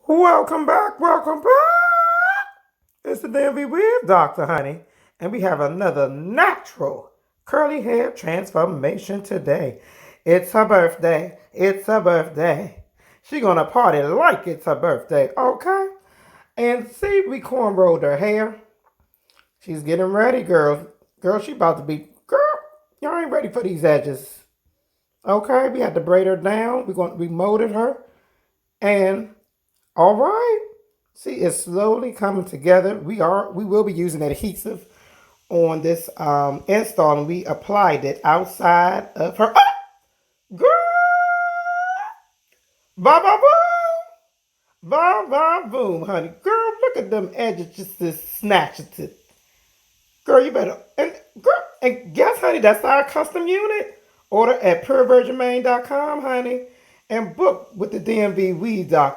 Welcome back, welcome back. It's the DMV Wig Doctor, honey. And we have another natural curly hair transformation today. It's her birthday. It's her birthday. She gonna party like it's her birthday, okay? And see, we cornrowed her hair. She's getting ready, girl. Girl, she about to be, girl, y'all ain't ready for these edges. Okay, we had to braid her down. We molded her. And all right. See, it's slowly coming together. We will be using adhesive on this install, and we applied it outside of her. Oh, girl, ba ba boom, ba ba boom, honey. Girl, look at them edges just to snatch it. Girl, you better and guess, honey, that's our custom unit. Order at purevirginmain.com, honey, and book with the DMV Weed Doctor.